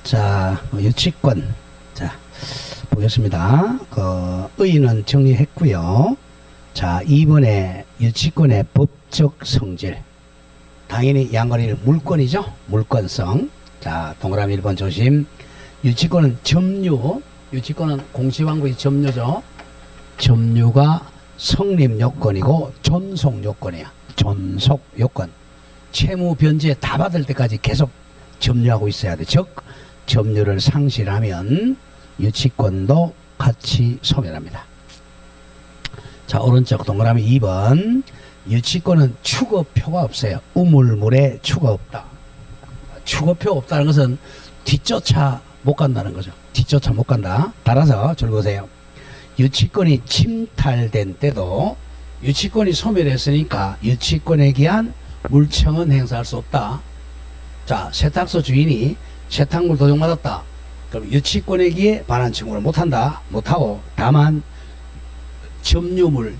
자, 유치권. 자, 보겠습니다. 의의는 정리했고요. 자, 이번에 유치권의 법적 성질. 당연히 양거리를 물권이죠. 물권성. 자, 동그라미 1번 조심. 유치권은 점유. 유치권은 공시왕국의 점유죠. 점유가 성립 요건이고 존속 요건이야. 존속 요건. 채무 변제 다 받을 때까지 계속 점유하고 있어야 돼. 즉 점유를 상실하면 유치권도 같이 소멸합니다. 자, 오른쪽 동그라미 2번. 유치권은 추거표가 없어요. 우물물에 추가 없다. 추거표 없다는 것은 뒤쫓아 못 간다는 거죠. 뒤쫓아 못 간다. 따라서 줄 보세요. 유치권이 침탈된 때도 유치권이 소멸했으니까 유치권에 기한 물청은 행사할 수 없다. 자, 세탁소 주인이 세탁물 도용받았다. 그럼 유치권에 기해 반환청구를 못한다. 못하고 다만 점유물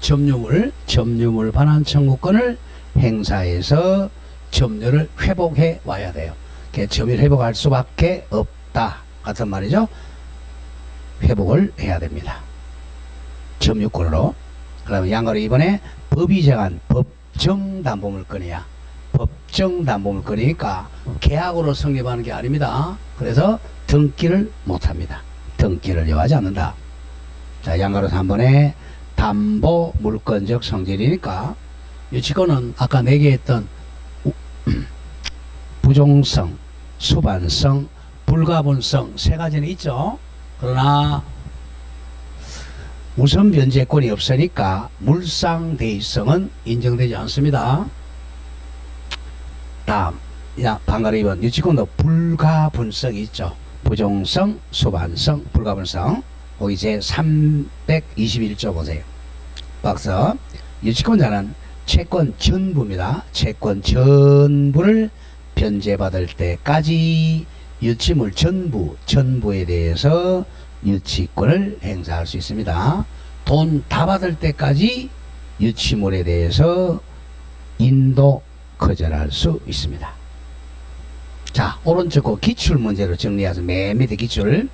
반환청구권을 행사해서 점유를 회복해 와야 돼요. 점유를 회복할 수밖에 없다. 같은 말이죠. 회복을 해야 됩니다. 점유권으로. 그러면 양거리 이번에 법이 정한 법정담보물권이야. 법정담보물권이니까 계약으로 성립하는 게 아닙니다. 그래서 등기를 못합니다. 등기를 요하지 않는다. 자, 양가로 3번에 담보물권적 성질이니까 유치권은 아까 4개 했던 부종성, 수반성, 불가분성 3가지는 있죠. 그러나 우선 변제권이 없으니까 물상대의성은 인정되지 않습니다. 다음, 방가로 2번 유치권도 불가분성이 있죠. 부종성, 수반성, 불가분성. 거기 제 321조 보세요. 박서. 유치권자는 채권 전부입니다. 채권 전부를 변제받을 때까지 유치물 전부에 대해서 유치권을 행사할 수 있습니다. 돈 다 받을 때까지 유치물에 대해서 인도 거절할 수 있습니다. 자, 오른쪽 거 기출 문제로 정리해서 맨 밑에 기출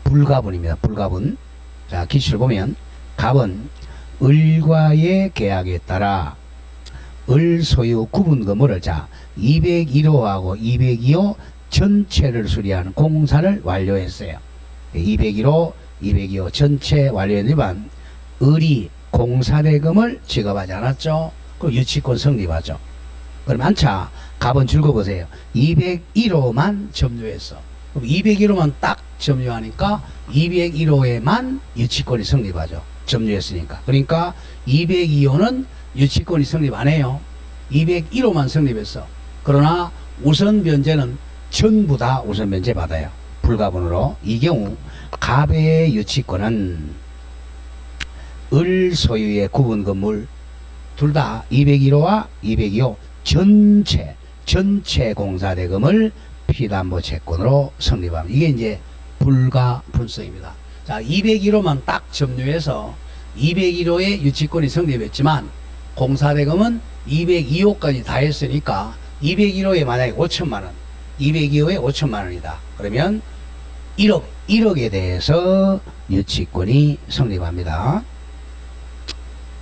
불가분입니다. 불가분. 자, 기출 보면 갑은 을과의 계약에 따라 을 소유 구분 건물을 자 201호하고 202호 전체를 수리하는 공사를 완료했어요. 201호, 202호 전체 완료했지만 을이 공사대금을 지급하지 않았죠. 그럼 유치권 성립하죠. 그럼 한차 갑은 줄거보세요. 201호만 점유했어. 그럼 201호만 딱 점유하니까 201호에만 유치권이 성립하죠. 점유했으니까. 그러니까 202호는 유치권이 성립 안 해요. 201호만 성립했어. 그러나 우선 변제는 전부 다 우선 변제 받아요. 불가분으로. 이 경우 갑의 유치권은 을 소유의 구분 건물 둘 다 201호와 202호 전체 공사대금을 피담보 채권으로 성립합니다. 이게 이제 불가분성입니다. 자, 201호만 딱 점유해서 201호의 유치권이 성립했지만 공사대금은 202호까지 다 했으니까 201호에 만약에 5천만원, 202호에 5천만원이다. 그러면 1억에 대해서 유치권이 성립합니다.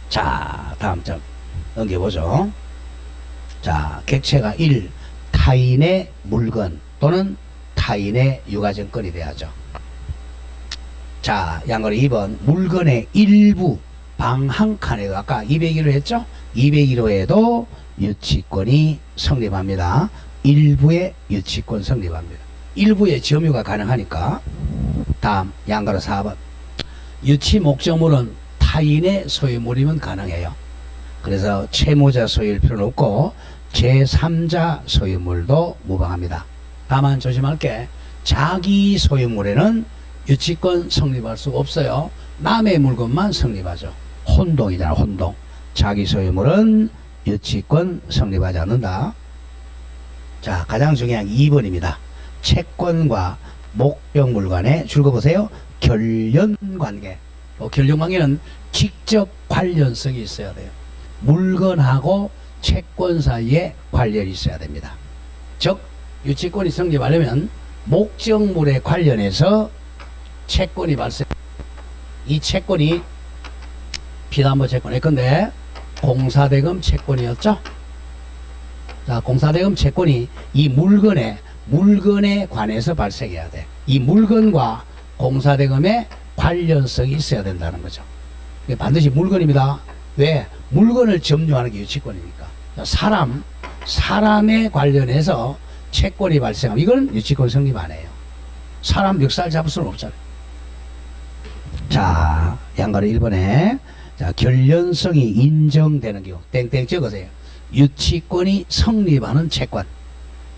자, 다음 점 넘겨보죠. 자, 객체가 1. 타인의 물건 또는 타인의 유가증권이 돼야죠. 자, 양거리 2번 물건의 일부 방 한 칸에 아까 201호 했죠? 201호에도 유치권이 성립합니다. 일부의 유치권 성립합니다. 일부의 점유가 가능하니까. 다음 양가로 4번 유치 목적물은 타인의 소유물이면 가능해요. 그래서 채무자 소유일 필요는 없고 제3자 소유물도 무방합니다. 다만 조심할 게 자기 소유물에는 유치권 성립할 수 없어요. 남의 물건만 성립하죠. 혼동이잖아. 혼동. 자기 소유물은 유치권 성립하지 않는다. 자, 가장 중요한 2번입니다. 채권과 목적물 간의 줄거보세요. 결연관계. 결연관계는 직접 관련성이 있어야 돼요. 물건하고 채권 사이에 관련이 있어야 됩니다. 즉 유치권이 성립하려면 목적물에 관련해서 채권이 발생. 이 채권이 피담보 채권일 건데 공사대금 채권이었죠. 자, 공사대금 채권이 이 물건에 관해서 발생해야 돼. 이 물건과 공사대금의 관련성이 있어야 된다는 거죠. 이게 반드시 물건입니다. 왜? 물건을 점유하는 게 유치권이니까. 사람에 관련해서 채권이 발생하면 이건 유치권 성립 안 해요. 사람 멱살 잡을 수는 없잖아요. 자, 양가로 1번에 자, 결련성이 인정되는 경우 땡땡 적으세요. 유치권이 성립하는 채권.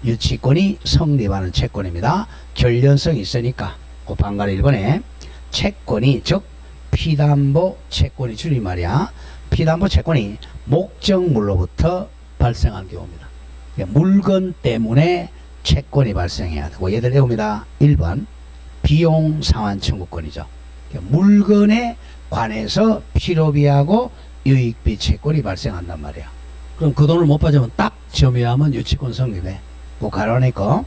유치권이 성립하는 채권입니다. 결련성이 있으니까 그 방가로 1번에 채권이 즉 피담보 채권이 줄임말이야. 피담보 채권이 목적물로부터 발생한 경우입니다. 물건 때문에 채권이 발생해야 되고 얘들 외웁니다. 1번 비용 상환 청구권이죠. 물건에 관해서 필요비하고 유익비 채권이 발생한단 말이야. 그럼 그 돈을 못 받으면 딱 점유하면 유치권 성립해. 그 가로니까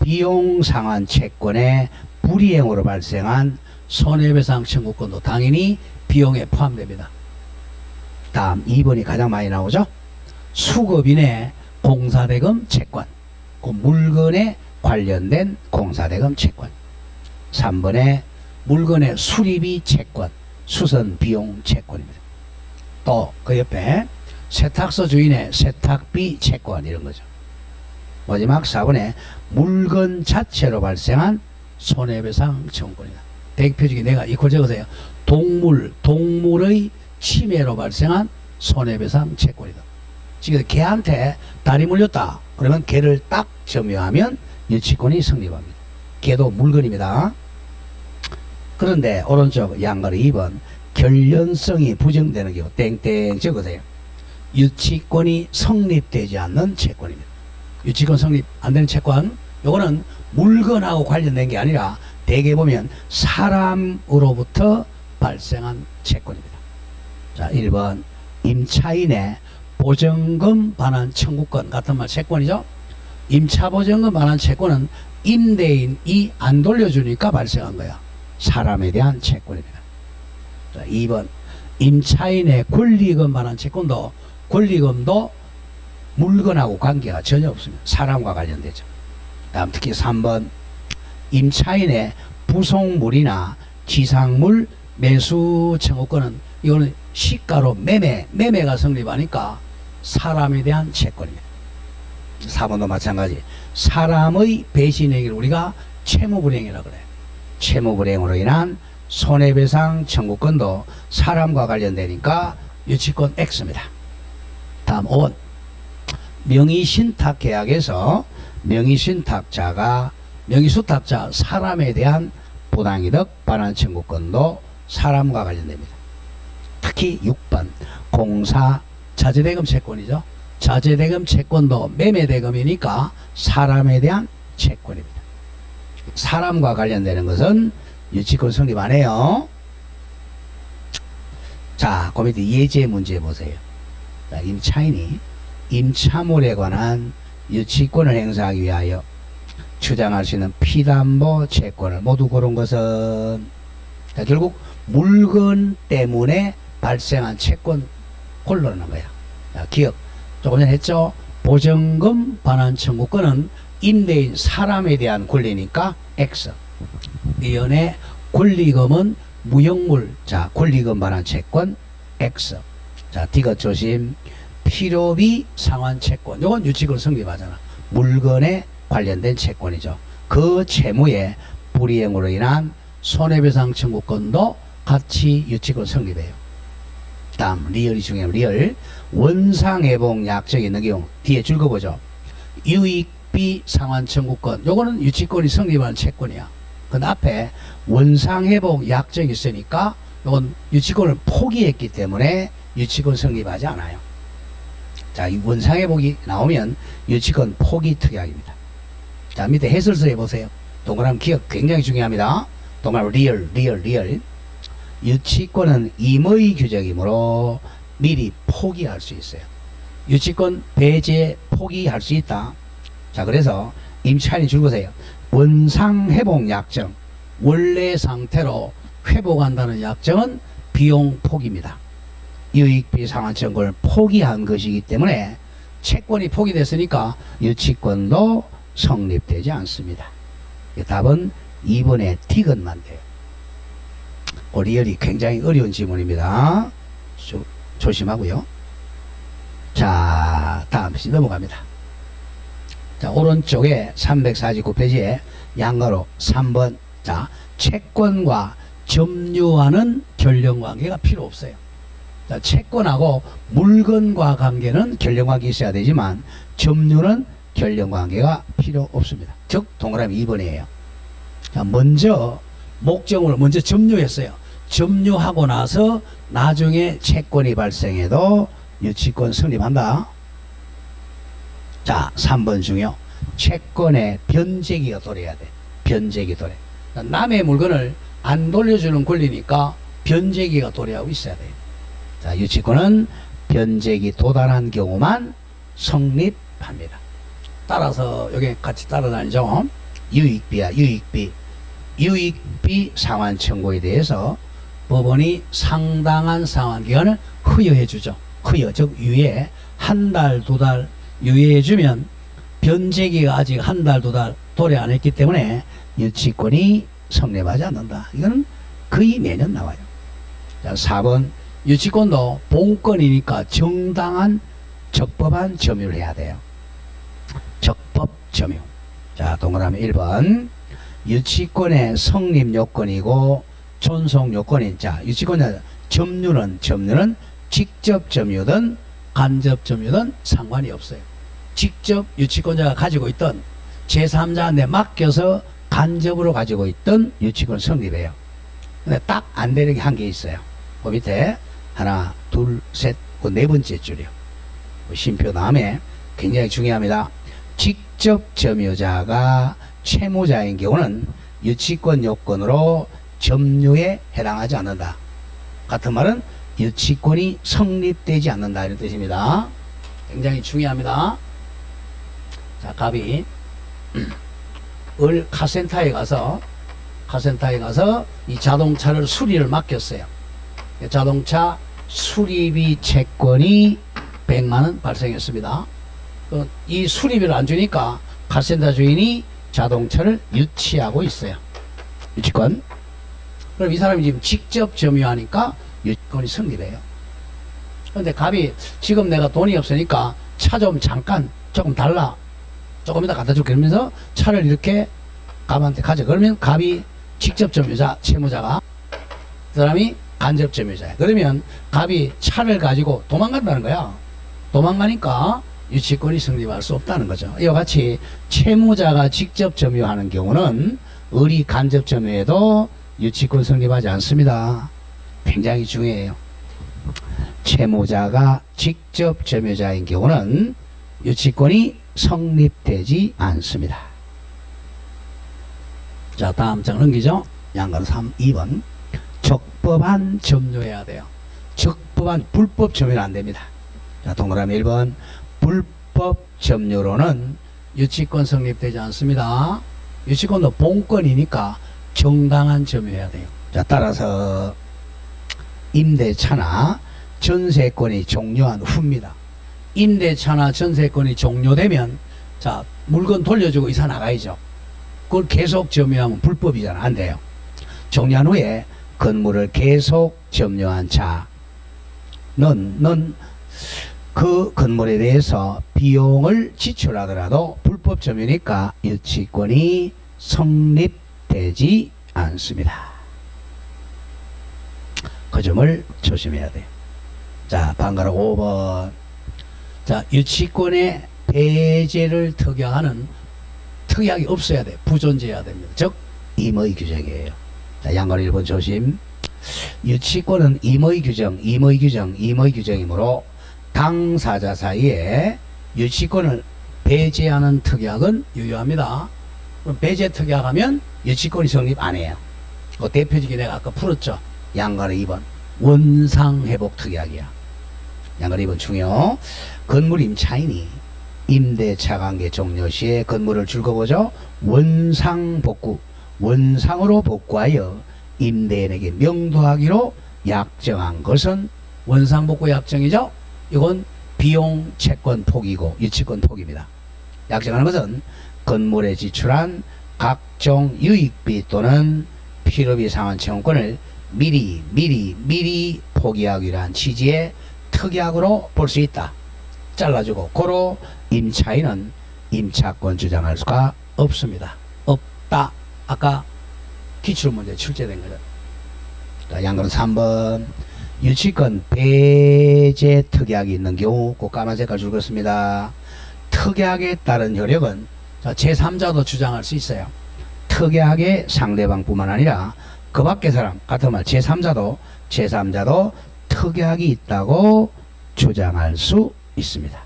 비용 상환 채권의 불이행으로 발생한 손해배상 청구권도 당연히 비용에 포함됩니다. 다음 2번이 가장 많이 나오죠. 수급인의 공사대금 채권. 그 물건에 관련된 공사대금 채권. 3번에 물건의 수리비 채권, 수선 비용 채권입니다. 또 그 옆에 세탁소 주인의 세탁비 채권 이런 거죠. 마지막 4번에 물건 자체로 발생한 손해배상 청구권이다. 대표적인 내가 이걸 적으세요. 동물의 침해로 발생한 손해배상 채권이다. 지금 개한테 다리 물렸다. 그러면 개를 딱 점유하면 유치권이 성립합니다. 개도 물건입니다. 그런데 오른쪽 양가로 2번 결련성이 부정되는 경우 땡땡 적으세요. 유치권이 성립되지 않는 채권입니다. 유치권 성립 안 되는 채권, 요거는 물건하고 관련된 게 아니라 대개 보면 사람으로부터 발생한 채권입니다. 자, 1번 임차인의 보증금 반환 청구권 같은 말 채권이죠. 임차보증금 반환 채권은 임대인이 안 돌려주니까 발생한 거야. 사람에 대한 채권입니다. 자, 2번 임차인의 권리금 반환 채권도 권리금도 물건하고 관계가 전혀 없습니다. 사람과 관련되죠. 다음 특히 3번 임차인의 부속물이나 지상물 매수 청구권은 이거는 시가로 매매가 성립하니까 사람에 대한 채권입니다. 4번도 마찬가지. 사람의 배신행위를 우리가 채무불이행이라고 그래요. 채무불이행으로 인한 손해배상 청구권도 사람과 관련되니까 유치권 X입니다. 다음 5번 명의신탁 계약에서 명의신탁자 사람에 대한 부당이득 반환 청구권도 사람과 관련됩니다. 특히 6번 공사 자재대금 채권이죠. 자재대금 채권도 매매대금이니까 사람에 대한 채권입니다. 사람과 관련되는 것은 유치권 성립 안 해요. 자, 그 밑에 예제 문제 보세요. 자, 임차인이 임차물에 관한 유치권을 행사하기 위하여 주장할 수 있는 피담보 채권을 모두 고른 것은, 자, 결국 물건 때문에 발생한 채권 고르는 거야. 자, 기억 조금 전에 했죠. 보증금 반환 청구권은 임대인 사람에 대한 권리니까 X. 이연의 권리금은 무형물. 자, 권리금 반환 채권 X. 자, D것 조심. 필요비 상환 채권. 이건 유치권 성립하잖아. 물건에 관련된 채권이죠. 그 채무의 불이행으로 인한 손해배상 청구권도 같이 유치권 성립해요. 다음 리얼이 중요해요. 리얼. 원상회복 약정이 있는 경우 뒤에 줄 거 보죠. 유익비 상환 청구권. 요거는 유치권이 성립하는 채권이야. 그 앞에 원상회복 약정이 있으니까 요건 유치권을 포기했기 때문에 유치권 성립하지 않아요. 자, 이 원상회복이 나오면 유치권 포기 특약입니다. 자, 밑에 해설서에 보세요. 동그라미 기억 굉장히 중요합니다. 동그라미 리얼. 유치권은 임의 규정이므로 미리 포기할 수 있어요. 유치권 배제 포기할 수 있다. 자, 그래서 임차인이 줄거세요. 원상회복 약정, 원래 상태로 회복한다는 약정은 비용 포기입니다. 유익비 상환 청구를 포기한 것이기 때문에 채권이 포기됐으니까 유치권도 성립되지 않습니다. 답은 2번의 D건만 돼요. 리얼이 굉장히 어려운 지문입니다. 조심하고요. 자, 다음 시 넘어갑니다. 자, 오른쪽에 349페이지에 양가로 3번. 자, 채권과 점유와는 결령관계가 필요 없어요. 자, 채권하고 물건과 관계는 결령관계 있어야 되지만 점유는 결령관계가 필요 없습니다. 즉 동그라미 2번이에요. 자, 먼저 목적으로 먼저 점유했어요. 점유하고 나서 나중에 채권이 발생해도 유치권 성립한다. 자, 3번 중요. 채권의 변제기가 도래해야 돼. 변제기 도래. 남의 물건을 안 돌려주는 권리니까 변제기가 도래하고 있어야 돼. 자, 유치권은 변제기 도달한 경우만 성립합니다. 따라서 여기 같이 따라다니죠. 유익비야, 유익비. 유익비 상환 청구에 대해서 법원이 상당한 상환 기간을 허여해 주죠. 허여, 즉 유예, 한 달, 두 달 유예해 주면 변제기가 아직 한 달, 두 달 도래 안 했기 때문에 유치권이 성립하지 않는다. 이거는 거의 매년 나와요. 자, 4번. 유치권도 본권이니까 정당한 적법한 점유를 해야 돼요. 적법 점유. 자, 동그라미 1번. 유치권의 성립 요건이고 존속 요건인. 자, 유치권의 점유는 직접 점유든 간접 점유든 상관이 없어요. 직접 유치권자가 가지고 있던 제3자한테 맡겨서 간접으로 가지고 있던 유치권 성립해요. 근데 딱 안 되는 게 한 개 있어요. 그 밑에 하나, 둘, 셋, 네 번째 줄이요. 쉼표 다음에 굉장히 중요합니다. 직접 점유자가 채무자인 경우는 유치권 요건으로 점유에 해당하지 않는다. 같은 말은 유치권이 성립되지 않는다 이런 뜻입니다. 굉장히 중요합니다. 자, 갑이 카센터에 가서 이 자동차를 수리를 맡겼어요. 자동차 수리비 채권이 100만원 발생했습니다. 이 수리비를 안 주니까 카센터 주인이 자동차를 유치하고 있어요. 유치권. 그럼 이 사람이 지금 직접 점유하니까 유치권이 성립해요. 그런데 갑이 지금 내가 돈이 없으니까 차 좀 잠깐 조금 달라. 조금 이따 갖다 줄게. 그러면서 차를 이렇게 갑한테 가져. 그러면 갑이 직접 점유자, 채무자가, 그 사람이 간접 점유자야. 그러면 갑이 차를 가지고 도망간다는 거야. 도망가니까 유치권이 성립할 수 없다는 거죠. 이와 같이 채무자가 직접 점유하는 경우는 의리 간접 점유에도 유치권 성립하지 않습니다. 굉장히 중요해요. 채무자가 직접 점유자인 경우는 유치권이 성립되지 않습니다. 자, 다음 장 넘기죠. 양가로 2번. 적법한 점유해야 돼요. 적법한 불법 점유는 안 됩니다. 자, 동그라미 1번. 불법 점유로는 유치권 성립되지 않습니다. 유치권도 본권이니까 정당한 점유해야 돼요. 자, 따라서 임대차나 전세권이 종료한 후입니다. 임대차나 전세권이 종료되면 자, 물건 돌려주고 이사 나가야죠. 그걸 계속 점유하면 불법이잖아. 안 돼요. 종료한 후에 건물을 계속 점유한 자는 그 건물에 대해서 비용을 지출하더라도 불법 점유니까 유치권이 성립되지 않습니다. 그 점을 조심해야 돼요. 자, 방가로 5번. 자, 유치권의 배제를 특약하는 특약이 없어야 돼. 부존재해야 됩니다. 즉 임의 규정이에요. 자, 양가로 1번 조심. 유치권은 임의 규정이므로 당사자 사이에 유치권을 배제하는 특약은 유효합니다. 그럼 배제 특약하면 유치권이 성립 안 해요. 그 대표적인 내가 아까 풀었죠. 양가로 2번. 원상회복 특약이야. 양가로 2번 중요. 건물 임차인이 임대차 관계 종료 시에 건물을 줄거보죠. 원상복구, 원상으로 복구하여 임대인에게 명도하기로 약정한 것은 원상복구 약정이죠. 이건 비용 채권 포기고 유치권 포기입니다. 약정하는 것은 건물에 지출한 각종 유익비 또는 필요비 상환 채용권을 미리 포기하기로 한 취지의 특약으로 볼 수 있다. 잘라주고 고로 임차인은 임차권 주장할 수가 없습니다. 없다. 아까 기출문제 출제된 거죠. 자, 양거는 3번 유치권 배제 특약이 있는 경우 그 까만 색깔 줄었습니다. 특약에 따른 효력은 제3자도 주장할 수 있어요. 특약의 상대방뿐만 아니라 그 밖의 사람, 같은 말 제3자도 특약이 있다고 주장할 수 있습니다.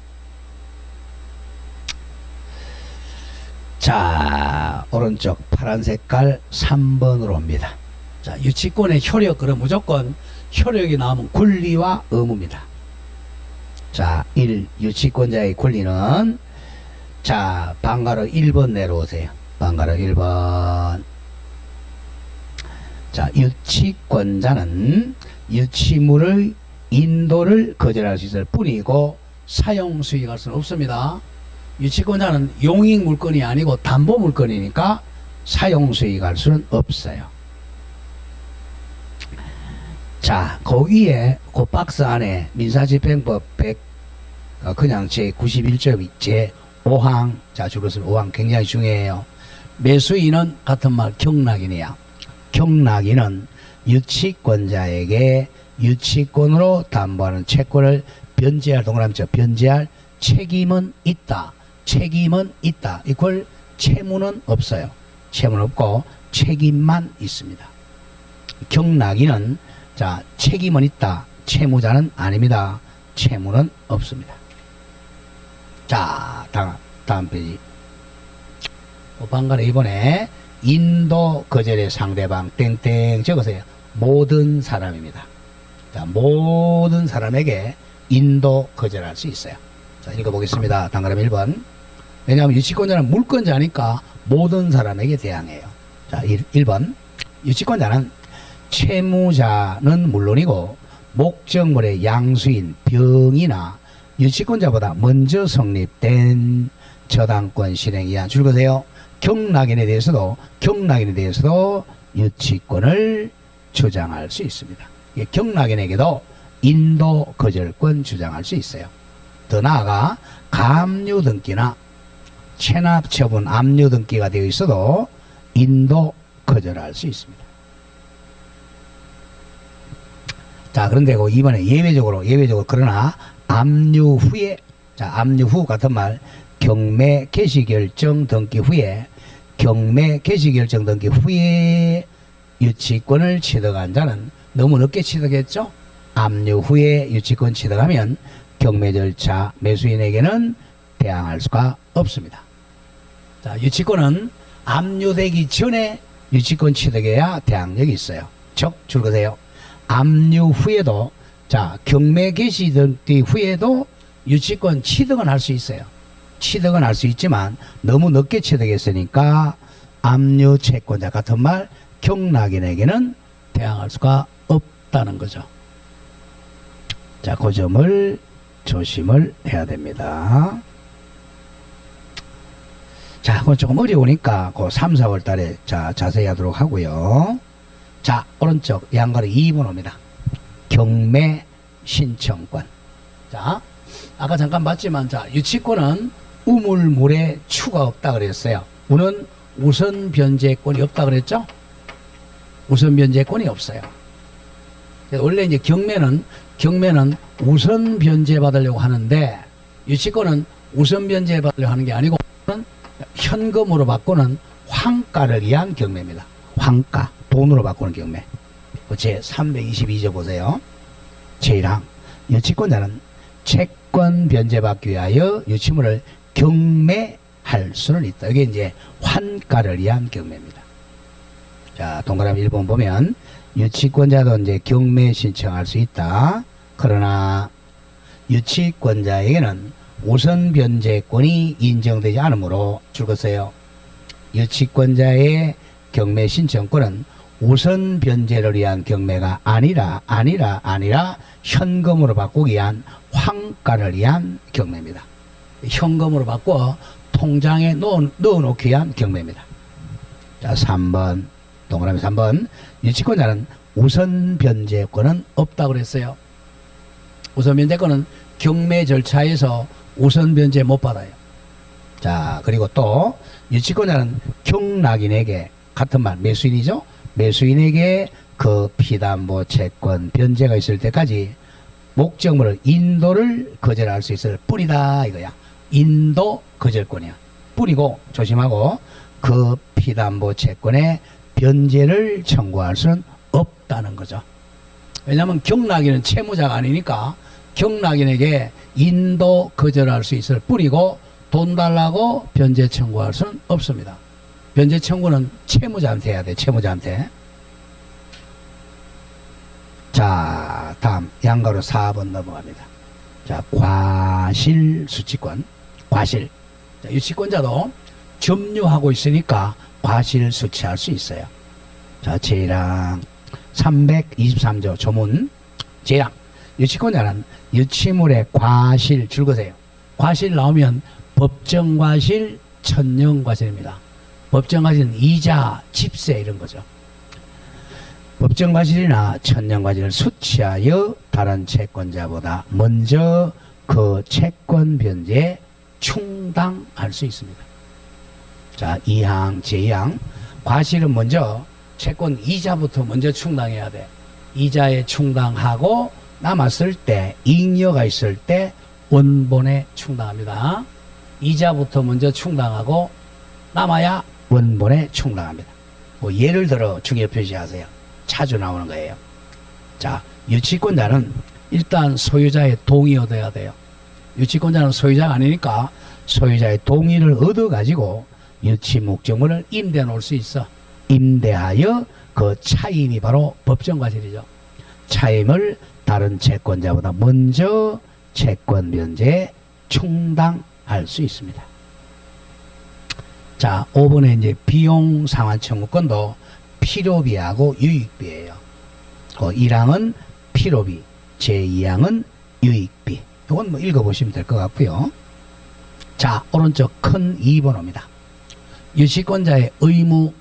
자, 오른쪽 파란 색깔 3번으로 옵니다. 자, 유치권의 효력, 그럼 무조건 효력이 나오면 권리와 의무입니다. 자, 1. 유치권자의 권리는, 자, 방가로 1번 내려오세요. 방가로 1번. 자, 유치권자는 유치물의 인도를 거절할 수 있을 뿐이고 사용 수익할 수는 없습니다. 유치권자는 용익 물건이 아니고 담보 물건이니까 사용 수익할 수는 없어요. 자, 그 위에 그 박스 안에 민사집행법 100 그냥 제 91조 제 5항, 자 줄여서 5항 굉장히 중요해요. 매수인은 같은 말 경락인이야. 경락인은 유치권자에게 유치권으로 담보하는 채권을 변제할, 동그라미죠. 변제할 책임은 있다. 책임은 있다. 이걸 채무는 없어요. 채무는 없고 책임만 있습니다. 경락인은 자, 책임은 있다. 채무자는 아닙니다. 채무는 없습니다. 자, 다음 페이지. 방간에 이번에 인도 거절의 상대방 땡땡 적으세요. 모든 사람입니다. 자, 모든 사람에게 인도 거절할 수 있어요. 자, 읽어보겠습니다. 단가람 1번. 왜냐하면 유치권자는 물권자니까 모든 사람에게 대항해요. 자, 1번. 유치권자는 채무자는 물론이고 목적물의 양수인 병이나 유치권자보다 먼저 성립된 저당권 실행에 의한 줄거세요. 경락인에 대해서도 유치권을 주장할 수 있습니다. 경락인에게도 인도 거절권 주장할 수 있어요. 더 나아가 감유 등기나 체납 처분 압류 등기가 되어 있어도 인도 거절할 수 있습니다. 자, 그런데 이번에 예외적으로 그러나 압류 후에, 자, 압류 후 같은 말 경매 개시 결정 등기 후에 유치권을 취득한 자는 너무 늦게 취득했죠. 압류 후에 유치권 취득하면 경매 절차 매수인에게는 대항할 수가 없습니다. 자, 유치권은 압류되기 전에 유치권 취득해야 대항력이 있어요. 즉 줄거세요. 압류 후에도, 자, 경매 개시 등기 후에도 유치권 취득은 할 수 있어요. 취득은 할 수 있지만 너무 늦게 취득했으니까 압류 채권자 같은 말 경락인에게는 대항할 수가 없다는 거죠. 자, 그 점을 조심을 해야 됩니다. 자, 그건 조금 어려우니까 그 3, 4월 달에 자세히 하도록 하고요. 자, 오른쪽 양가로 2번 옵니다. 경매 신청권. 자, 아까 잠깐 봤지만, 자, 유치권은 우물물에 추가 없다 그랬어요. 우는 우선 변제권이 없다 그랬죠? 우선 변제권이 없어요. 원래 이제 경매는 우선 변제 받으려고 하는데, 유치권은 우선 변제 받으려고 하는 게 아니고 현금으로 바꾸는 환가를 위한 경매입니다. 환가, 돈으로 바꾸는 경매. 제 322조 보세요. 제1항. 유치권자는 채권 변제받기 위하여 유치물을 경매할 수는 있다. 이게 이제 환가를 위한 경매입니다. 자, 동그라미 1번 보면 유치권자도 이제 경매 신청할 수 있다. 그러나 유치권자에게는 우선 변제권이 인정되지 않으므로 줄것어요. 유치권자의 경매 신청권은 우선 변제를 위한 경매가 아니라 현금으로 바꾸기 위한 환가를 위한 경매입니다. 현금으로 바꿔 통장에 넣어놓기 위한 경매입니다. 자, 3번 동그라미 3번 유치권자는 우선 변제권은 없다고 그랬어요. 우선 변제권은 경매 절차에서 우선 변제 못 받아요. 자, 그리고 또 유치권자는 경락인에게 같은 말 매수인이죠. 매수인에게 그 피담보 채권 변제가 있을 때까지 목적물을 인도를 거절할 수 있을 뿐이다 이거야. 인도 거절권이야. 뿌리고 조심하고 그 피담보 채권의 변제를 청구할 수는 없다는 거죠. 왜냐하면 경락인은 채무자가 아니니까 경락인에게 인도 거절할 수 있을 뿐이고 돈 달라고 변제 청구할 수는 없습니다. 변제 청구는 채무자한테 해야 돼. 채무자한테. 자, 다음 양가로 4번 넘어갑니다. 자, 과실수취권. 과실. 자, 유치권자도 점유하고 있으니까 과실수취할 수 있어요. 자, 제1항 323조 조문. 제1항 유치권자는 유치물의 과실 줄거세요. 과실 나오면 법정과실, 천연과실입니다. 법정과실은 이자, 집세 이런 거죠. 법정과실이나 천연과실을 수취하여 다른 채권자보다 먼저 그 채권 변제에 충당할 수 있습니다. 자, 2항, 제2항 과실은 먼저 채권 이자부터 먼저 충당해야 돼. 이자에 충당하고 남았을 때 잉여가 있을 때 원본에 충당합니다. 이자부터 먼저 충당하고 남아야 원본에 충당합니다. 뭐 예를 들어 중요 표시하세요. 자주 나오는 거예요. 자, 유치권자는 일단 소유자의 동의 얻어야 돼요. 유치권자는 소유자가 아니니까 소유자의 동의를 얻어가지고 유치 목적물을 임대해 놓을 수 있어. 임대하여 그 차임이 바로 법정과실이죠. 차임을 다른 채권자보다 먼저 채권 변제에 충당할 수 있습니다. 자, 5번에 이제 비용 상환 청구권도 필요비하고 유익비예요. 1항은 필요비, 제2항은 유익비. 이건 뭐 읽어보시면 될 것 같고요. 자, 오른쪽 큰 2번호입니다. 유치권자의 의무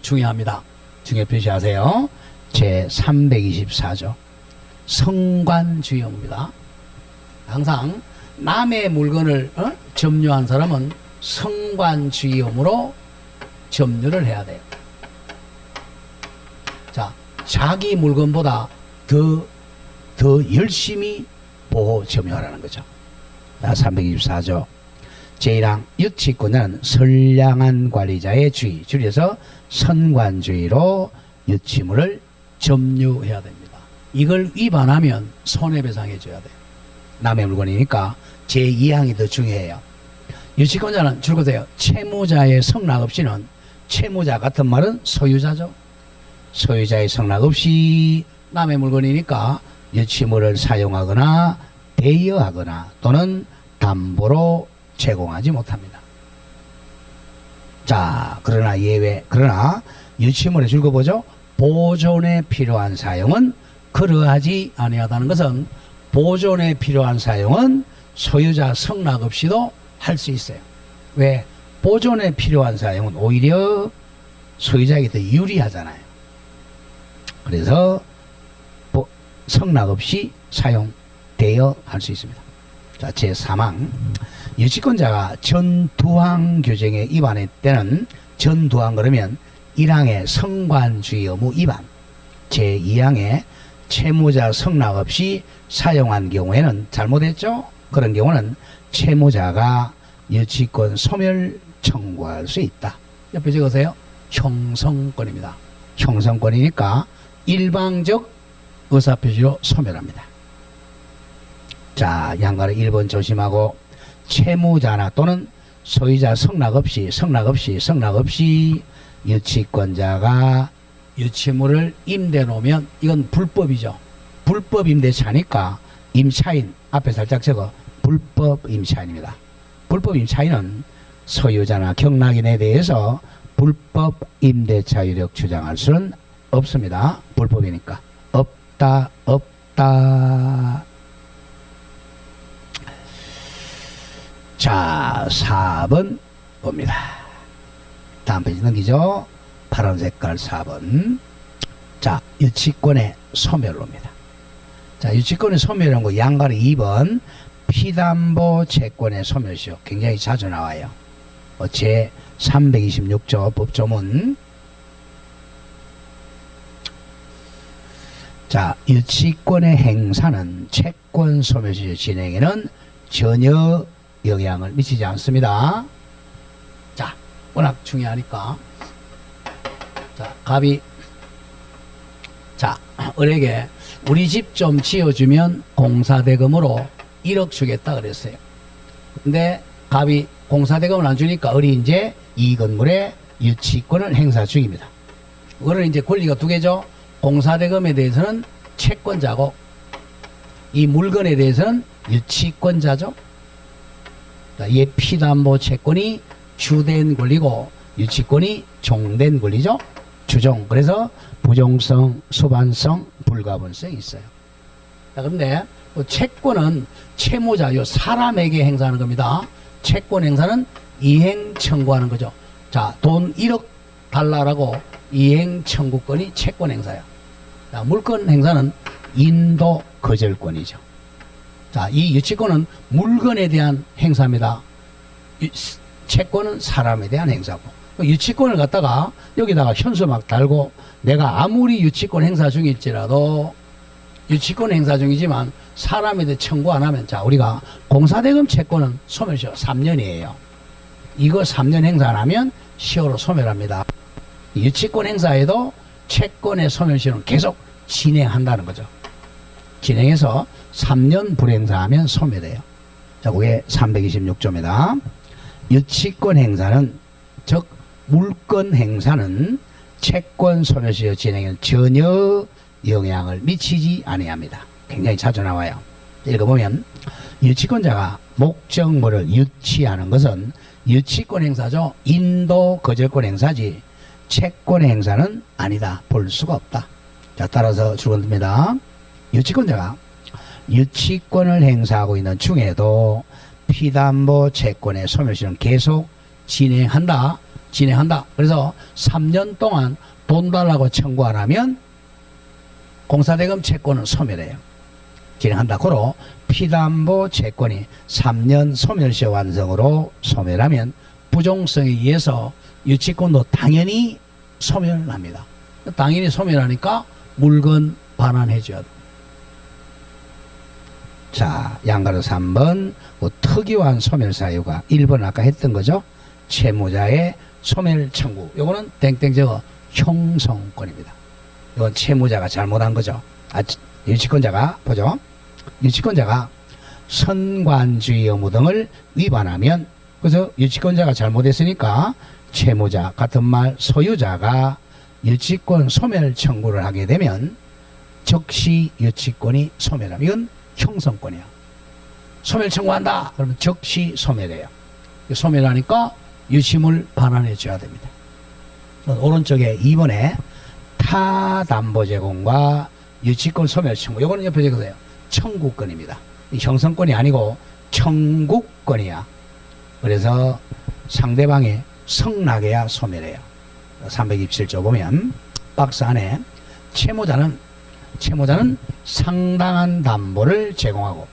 중요합니다. 중요 표시하세요. 제324조 성관주의 의무입니다. 항상 남의 물건을 점유한 사람은 성관주의 의무로 점유를 해야 돼요. 자, 자기 물건보다 더 열심히 보호 점유하라는 거죠. 자, 324조 제1항 유치권자는 선량한 관리자의 주의, 줄여서 선관주의로 유치물을 점유해야 됩니다. 이걸 위반하면 손해배상해 줘야 돼요. 남의 물건이니까 제2항이 더 중요해요. 유치권자는 줄거세요. 채무자의 성락 없이는, 채무자 같은 말은 소유자죠. 소유자의 성락 없이 남의 물건이니까 유치물을 사용하거나 대여하거나 또는 담보로 제공하지 못합니다. 자, 그러나 예외, 그러나 유치물에 줄거보죠. 보존에 필요한 사용은 그러하지 아니하다는 것은 보존에 필요한 사용은 소유자 성락 없이도 할 수 있어요. 왜? 보존에 필요한 사용은 오히려 소유자에게 더 유리하잖아요. 그래서 성락 없이 사용, 대여할 수 있습니다. 자, 제3항 유치권자가 전 두 항 규정에 위반할 때는 전 두 항 그러면 1항의 성관주의 의무 위반, 제2항의 채무자 성락 없이 사용한 경우에는 잘못했죠? 그런 경우는 채무자가 유치권 소멸 청구할 수 있다. 옆에 적으세요. 형성권입니다. 형성권이니까 일방적 의사표시로 소멸합니다. 자, 양가로 1번 조심하고 채무자나 또는 소유자 성락 없이 유치권자가 유치물을 임대 놓으면 이건 불법이죠. 불법 임대차니까 임차인 앞에 살짝 적어 불법 임차인입니다. 불법 임차인은 소유자나 경락인에 대해서 불법 임대차 유력 주장할 수는 없습니다. 불법이니까. 없다. 자, 4번 봅니다. 다음 페이지 넘기죠. 파란 색깔 4번. 자, 유치권의 소멸로입니다. 자, 유치권의 소멸은 거 양가리 2번 피담보 채권의 소멸시효 굉장히 자주 나와요. 제 326조 법조문. 자, 유치권의 행사는 채권 소멸시효 진행에는 전혀 영향을 미치지 않습니다. 자, 워낙 중요하니까. 자, 갑이 자, 을에게 우리 집 좀 지어주면 공사대금으로 1억 주겠다 그랬어요. 근데 갑이 공사대금을 안 주니까 을이 이제 이 건물에 유치권을 행사 중입니다. 을은 이제 권리가 두 개죠. 공사대금에 대해서는 채권자고 이 물건에 대해서는 유치권자죠. 얘 피담보 채권이 주된 권리고 유치권이 종된 권리죠. 주종. 그래서 부종성, 수반성, 불가분성이 있어요. 자, 그런데 채권은 채무자, 요 사람에게 행사하는 겁니다. 채권 행사는 이행 청구하는 거죠. 자, 돈 1억 달라고 이행 청구권이 채권 행사야. 자, 물건 행사는 인도 거절권이죠. 자, 이 유치권은 물건에 대한 행사입니다. 채권은 사람에 대한 행사고. 유치권을 갖다가 여기다가 현수 막 달고 내가 아무리 유치권 행사 중일지라도 유치권 행사 중이지만 사람에 대해 청구 안 하면 자, 우리가 공사대금 채권은 소멸시효 3년이에요. 이거 3년 행사 안 하면 시효로 소멸합니다. 유치권 행사에도 채권의 소멸시효는 계속 진행한다는 거죠. 진행해서 3년 불행사하면 소멸해요. 자, 그게 326조입니다. 유치권 행사는 즉 물건 행사는 채권 소멸시효 진행에 전혀 영향을 미치지 아니합니다. 굉장히 자주 나와요. 읽어보면 유치권자가 목적물을 유치하는 것은 유치권 행사죠. 인도 거절권 행사지 채권 행사는 아니다. 볼 수가 없다. 자, 따라서 주권입니다. 유치권자가 유치권을 행사하고 있는 중에도 피담보 채권의 소멸시효는 계속 진행한다. 그래서 3년 동안 돈 달라고 청구 안 하면 공사대금 채권은 소멸해요. 진행한다. 고로 피담보 채권이 3년 소멸시효 완성으로 소멸하면 부종성에 의해서 유치권도 당연히 소멸합니다. 당연히 소멸하니까 물건 반환해줘야 돼. 자, 양가로 3번 특이한 소멸 사유가 1번 아까 했던 거죠. 채무자의 소멸 청구. 요거는 땡땡 적어 형성권입니다. 이건 채무자가 잘못한 거죠. 유치권자가 보죠. 유치권자가 선관주의 의무 등을 위반하면 그래서 유치권자가 잘못했으니까 채무자 같은 말 소유자가 유치권 소멸 청구를 하게 되면 즉시 유치권이 소멸하면 이건 형성권이야. 소멸 청구한다. 그러면 즉시 소멸해요. 소멸하니까 유치물 반환해 줘야 됩니다. 오른쪽에 2번에 타담보 제공과 유치권 소멸 청구. 요거는 옆에 적으세요. 청구권입니다. 형성권이 아니고 청구권이야. 그래서 상대방의 성낙해야 소멸해요. 327조 보면 박스 안에 채무자는 상당한 담보를 제공하고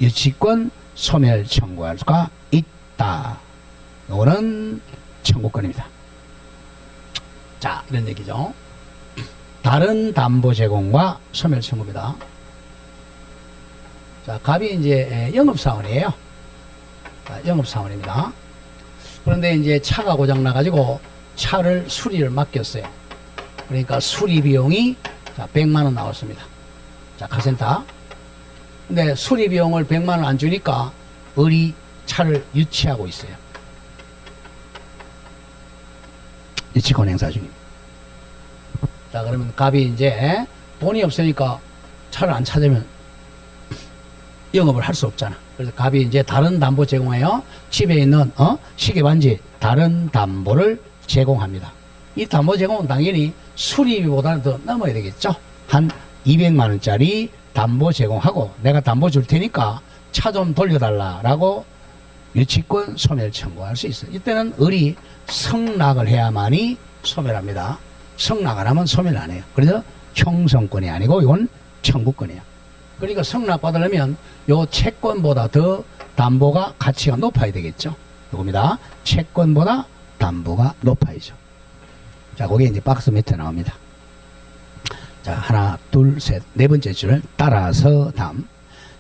유치권 소멸 청구할 수가 있다. 이거는 청구권입니다. 자, 이런 얘기죠. 다른 담보 제공과 소멸 청구입니다. 자, 갑이 이제 영업사원이에요. 자, 영업사원입니다. 그런데 이제 차가 고장 나가지고 차를 수리를 맡겼어요. 그러니까 수리 비용이 자, 100만 원 나왔습니다. 자, 카센터. 근데 수리 비용을 100만 원 안 주니까 을이 차를 유치하고 있어요. 유치권 행사 중입니다. 자, 그러면 갑이 이제 돈이 없으니까 차를 안 찾으면 영업을 할 수 없잖아. 그래서 갑이 이제 다른 담보 제공하여 집에 있는 시계 반지 다른 담보를 제공합니다. 이 담보 제공은 당연히 수리비보다는 더 넘어야 되겠죠. 한 200만 원짜리 담보 제공하고 내가 담보 줄 테니까 차 좀 돌려달라라고 유치권 소멸 청구할 수 있어요. 이때는 을이 성락을 해야만이 소멸합니다. 성락 안 하면 소멸 안 해요. 그래서 형성권이 아니고 이건 청구권이에요. 그러니까 성락 받으려면 요 채권보다 더 담보가 가치가 높아야 되겠죠. 이겁니다. 채권보다 담보가 높아야죠. 자, 그게 이제 박스 밑에 나옵니다. 자, 하나, 둘, 셋, 네 번째 줄을 따라서 다음.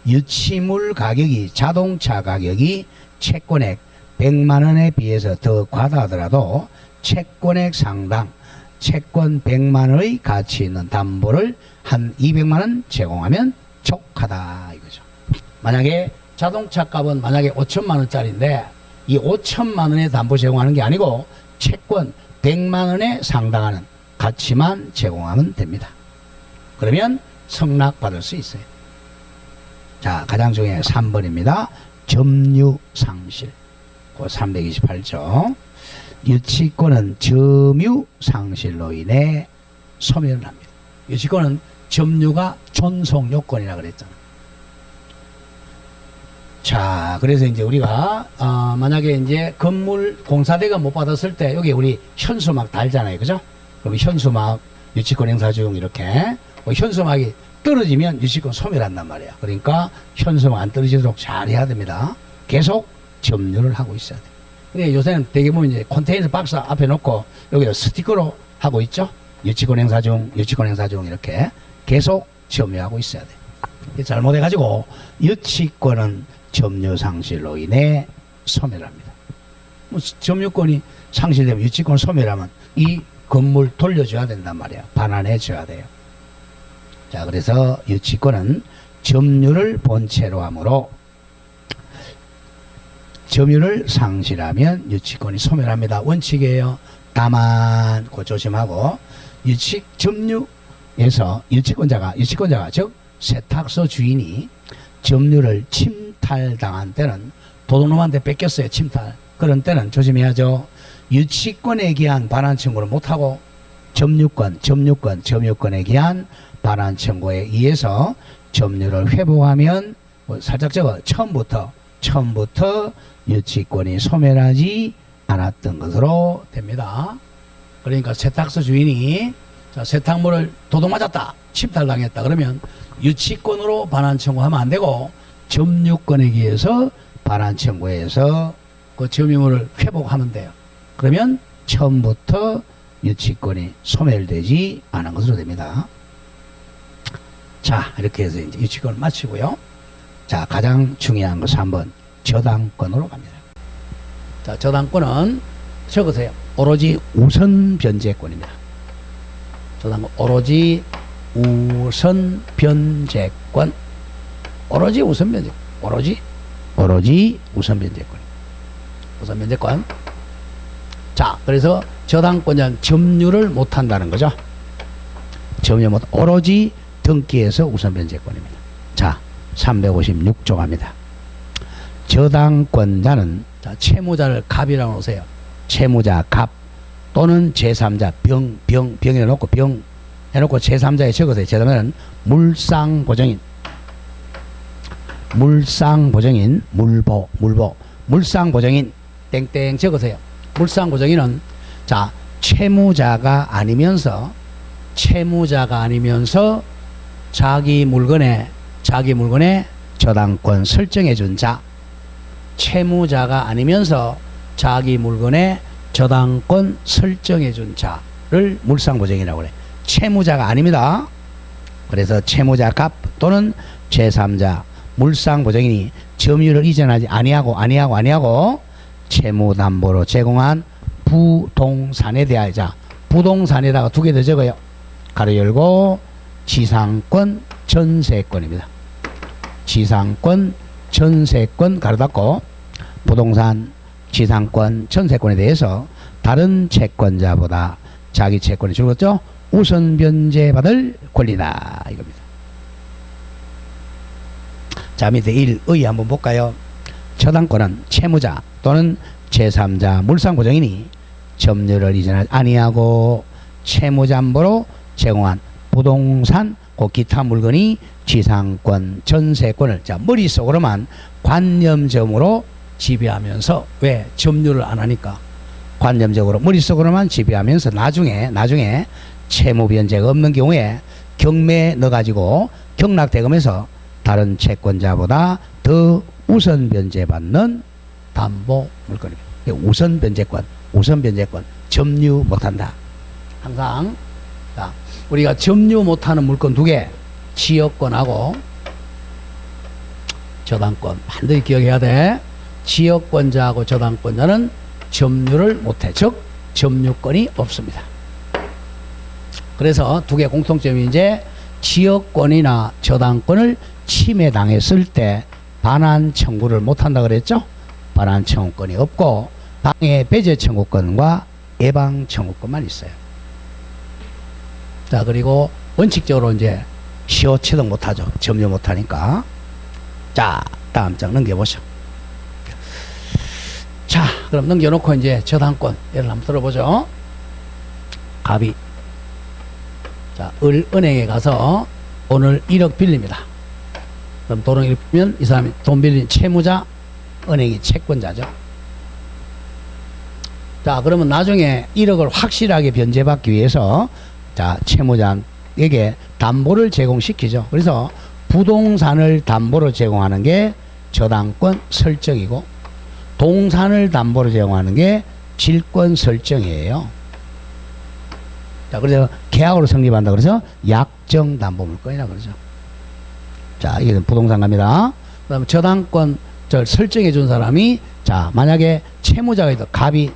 유치물 가격이 자동차 가격이 채권액 100만 원에 비해서 더 과다하더라도 채권액 상당 채권 100만 원의 가치 있는 담보를 한 200만 원 제공하면 족하다 이거죠. 만약에 자동차 값은 만약에 5천만 원짜리인데 이 5천만 원의 담보 제공하는 게 아니고 채권 100만 원에 상당하는 가치만 제공하면 됩니다. 그러면 성락받을 수 있어요. 자, 가장 중요한 3번입니다. 점유상실. 328조. 유치권은 점유상실로 인해 소멸을 합니다. 유치권은 점유가 존속요건이라 그랬잖아. 자, 그래서 이제 우리가 만약에 이제 건물 공사대가 못 받았을 때 여기 우리 현수막 달잖아요, 그죠? 그럼 현수막 유치권 행사 중 이렇게 현수막이 떨어지면 유치권 소멸한단 말이야. 그러니까 현수막 안 떨어지도록 잘 해야 됩니다. 계속 점유를 하고 있어야 돼. 근데 요새는 되게 보면 이제 컨테이너 박스 앞에 놓고 여기다 스티커로 하고 있죠. 유치권 행사 중, 유치권 행사 중 이렇게 계속 점유하고 있어야 돼. 잘못해가지고 유치권은 점유 상실로 인해 소멸합니다. 뭐 점유권이 상실되면 유치권 소멸하면 이 건물 돌려줘야 된단 말이야. 반환해 줘야 돼요. 자, 그래서 유치권은 점유를 본체로 하므로 점유를 상실하면 유치권이 소멸합니다. 원칙이에요. 다만 그 조심하고 점유에서 유치권자가 즉 세탁소 주인이 점유를 침탈당한 때는 도둑놈한테 뺏겼어요. 침탈. 그런 때는 조심해야죠. 유치권에 기한 반환 청구를 못하고 점유권에 기한 반환 청구에 의해서 점유를 회복하면 살짝 적어 처음부터 유치권이 소멸하지 않았던 것으로 됩니다. 그러니까 세탁소 주인이 세탁물을 도둑 맞았다, 침탈당했다 그러면 유치권으로 반환 청구하면 안 되고 점유권에 의해서 반환 청구해서 그 점유물을 회복하면 돼요. 그러면 처음부터 유치권이 소멸되지 않은 것으로 됩니다. 자, 이렇게 해서 이제 유치권을 마치고요. 자, 가장 중요한 것은 한번 저당권으로 갑니다. 자, 저당권은 적으세요. 오로지 우선 변제권입니다. 저당권 오로지 우선 변제권. 오로지 우선 변제권. 오로지 우선 변제권. 우선 변제권. 자, 그래서 저당권자는 점유를 못 한다는 거죠. 점유 못, 오로지 등기에서 우선 변제권입니다. 자, 356조 갑니다. 저당권자는 자, 채무자를 갑이라고 놓으세요. 채무자 갑 또는 제3자 병이라 놓고 병 해놓고 제3자에 적으세요. 제3자는 물상보증인 물상보증인 땡땡 적으세요. 물상보증인은 자, 채무자가 아니면서 자기 물건에 저당권 설정해 준 자, 채무자가 아니면서 자기 물건에 저당권 설정해 준 자를 물상보증이라고 그래. 채무자가 아닙니다. 그래서 채무자 갑 또는 제3자 물상보증인이 점유를 이전하지 아니하고 채무담보로 제공한 부동산에 대하여 자, 부동산에다가 두 개 더 적어요. 가로 열고 지상권 전세권입니다. 지상권 전세권 가로 닫고 부동산 지상권 전세권에 대해서 다른 채권자보다 자기 채권이 줄었죠. 우선 변제받을 권리다 이겁니다. 자, 밑에 1의 한번 볼까요? 저당권은 채무자 또는 제3자 물상보증인이 점유를 이전하지 아니하고 채무잠보로 제공한 부동산 그 기타 물건이 지상권, 전세권을 자 머릿속으로만 관념점으로 지배하면서 왜 점유를 안 하니까 관념적으로 머릿속으로만 지배하면서 나중에 채무 변제가 없는 경우에 경매에 넣어가지고 경락대금에서 다른 채권자보다 더 우선 변제받는 담보 물건입니다. 우선 변제권 점유 못한다. 항상 자, 우리가 점유 못하는 물건 두 개, 지역권하고 저당권 반드시 기억해야 돼. 지역권자하고 저당권자는 점유를 못해. 즉 점유권이 없습니다. 그래서 두 개 공통점이 이제 지역권이나 저당권을 침해당했을 때 반환 청구를 못한다 그랬죠. 반환 청구권이 없고 방해 배제 청구권과 예방 청구권만 있어요. 자, 그리고 원칙적으로 이제 시효 취득 못하죠. 점유 못하니까. 자, 다음 장 넘겨보죠. 자, 그럼 넘겨놓고 이제 저당권 예를 한번 들어보죠. 갑이 자, 은행에 가서 돈을 1억 빌립니다. 그럼 돈을 1억 빌리면 이 사람이 돈 빌린 채무자, 은행이 채권자죠. 자, 그러면 나중에 1억을 확실하게 변제받기 위해서 자, 채무자에게 담보를 제공시키죠. 그래서 부동산을 담보로 제공하는 게 저당권 설정이고 동산을 담보로 제공하는 게 질권 설정이에요. 자, 그래서 계약으로 성립한다. 그래서 약정 담보 물건이라 그러죠. 자, 이게 부동산 갑니다. 그다음에 저당권 설정해 준 사람이 자, 만약에 채무자가 있다. 갑이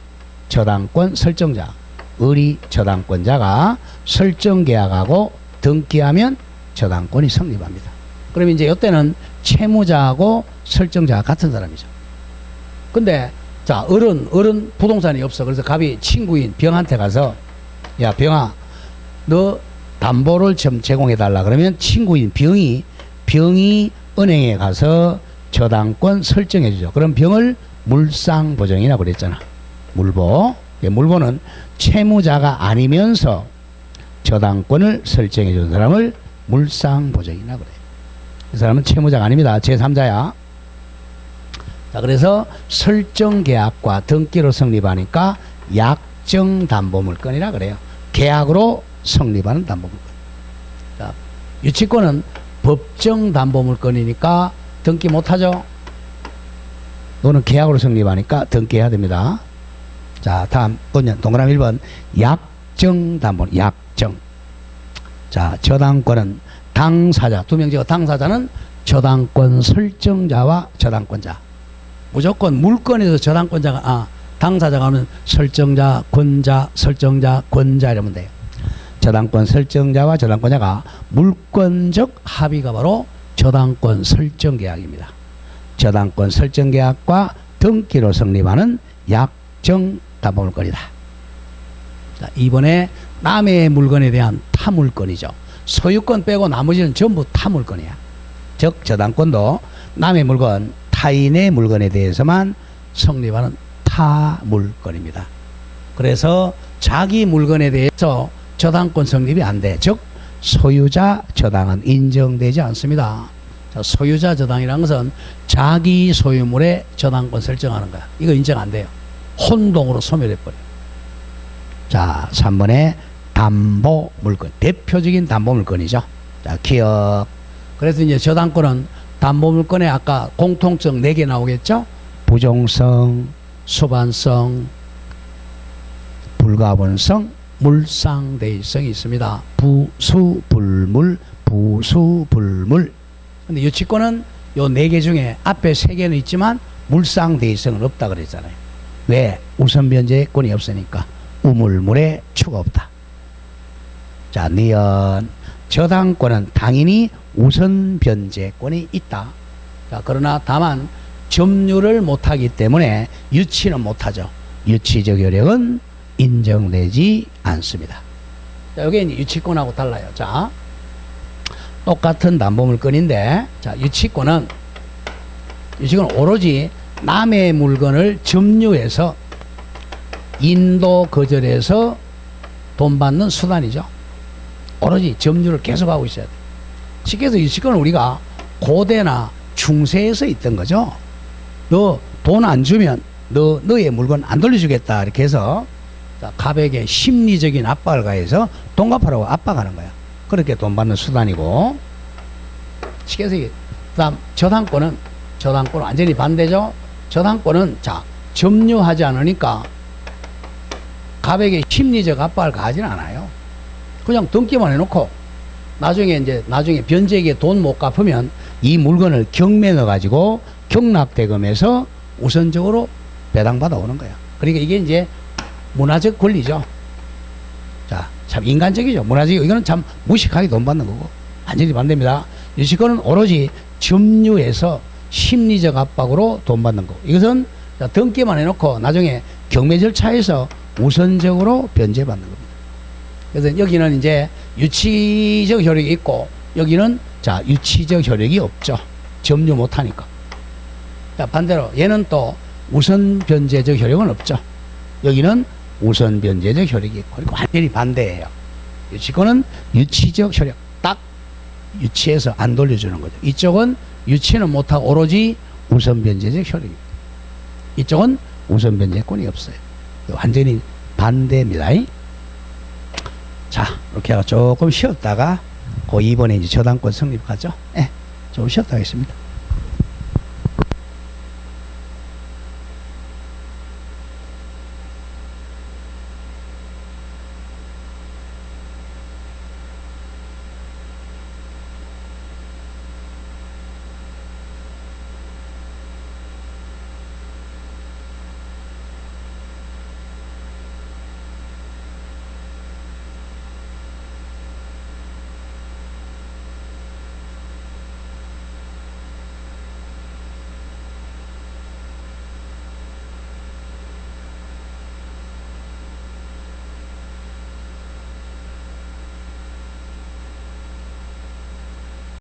저당권 설정자, 을이 저당권자가 설정 계약하고 등기하면 저당권이 성립합니다. 그러면 이제 이때는 채무자하고 설정자가 같은 사람이죠. 근데 자, 을은 부동산이 없어. 그래서 갑이 친구인 병한테 가서 야, 병아, 너 담보를 좀 제공해 달라. 그러면 친구인 병이 은행에 가서 저당권 설정해 주죠. 그럼 병을 물상보증이라고 그랬잖아. 물보. 물보는 채무자가 아니면서 저당권을 설정해 준 사람을 물상보증이라고 그래요. 이 사람은 채무자가 아닙니다. 제3자야. 자, 그래서 설정계약과 등기로 성립하니까 약정담보물건이라 그래요. 계약으로 성립하는 담보물건. 자, 유치권은 법정담보물건이니까 등기 못하죠. 너는 계약으로 성립하니까 등기해야 됩니다. 자, 다음 동그라미 1번 약정담보. 약정. 자, 저당권은 당사자, 두 명 지어 당사자는 저당권 설정자와 저당권자. 무조건 물건에서 저당권자가 당사자가 하면 설정자, 권자, 설정자, 권자 이러면 돼요. 저당권 설정자와 저당권자가 물권적 합의가 바로 저당권 설정계약입니다. 저당권 설정계약과 등기로 성립하는 약정담보물건이다. 자, 이번에 남의 물건에 대한 타물건이죠. 소유권 빼고 나머지는 전부 타물건이야. 즉 저당권도 남의 물건, 타인의 물건에 대해서만 성립하는 타물건입니다. 그래서 자기 물건에 대해서 저당권 성립이 안 돼. 즉 소유자 저당은 인정되지 않습니다. 자, 소유자 저당이라는 것은 자기 소유물에 저당권 설정하는 거야. 이거 인정 안 돼요. 혼동으로 소멸해버려. 자, 3번에 담보물건. 대표적인 담보물건이죠. 자, 기억. 그래서 이제 저당권은 담보물건에 아까 공통점 4개 나오겠죠? 부종성, 수반성, 불가분성, 물상대의성이 있습니다. 부수불물, 부수불물. 근데 유치권은 요 4개 중에 앞에 3개는 있지만 물상대의성은 없다 그랬잖아요. 왜? 우선변제권이 없으니까. 우물물에 추가 없다. 자, 니은 저당권은 당연히 우선변제권이 있다. 자, 그러나 다만 점유를 못하기 때문에 유치는 못하죠. 유치적 효력은 인정되지 않습니다. 자, 여기 이제 유치권하고 달라요. 자, 똑같은 담보물건인데, 자, 유치권은 유치권은 오로지 남의 물건을 점유해서 인도 거절해서 돈 받는 수단이죠. 오로지 점유를 계속하고 있어야 돼. 쉽게 해서 유치권은 우리가 고대나 중세에서 있던 거죠. 너 돈 안 주면 너의 물건 안 돌려주겠다 이렇게 해서 갑에게 심리적인 압박을 가해서 돈 갚으라고 압박하는 거야. 그렇게 돈 받는 수단이고, 쉽게 해서 그다음 저당권은 완전히 반대죠. 저당권은 점유하지 않으니까 갑에게 심리적 압박을 가하지는 않아요. 그냥 등기만 해놓고 나중에 변제에게 돈 못 갚으면 이 물건을 경매 넣어가지고 경락대금에서 우선적으로 배당받아 오는 거야. 그러니까 이게 이제 문화적 권리죠. 자, 참 인간적이죠. 문화적, 이거는 참 무식하게 돈 받는 거고, 완전히 반대입니다. 유치권은 오로지 점유해서 심리적 압박으로 돈 받는 거고, 이것은 등기만 해놓고 나중에 경매 절차에서 우선적으로 변제받는 겁니다. 그래서 여기는 이제 유치적 효력이 있고, 여기는 유치적 효력이 없죠. 점유 못하니까. 반대로 얘는 또 우선 변제적 효력은 없죠. 여기는 우선 변제적 효력이 있고, 그리고 완전히 반대예요. 유치권은 유치적 효력, 딱 유치해서 안 돌려주는 거죠. 이쪽은 유치는 못하고 오로지 우선 변제적 효력입니다. 이쪽은 우선 변제권이 없어요. 완전히 반대입니다. 자, 이렇게 해서 조금 쉬었다가 그 이번에 이제 저당권 성립하죠. 좀 쉬었다 하겠습니다.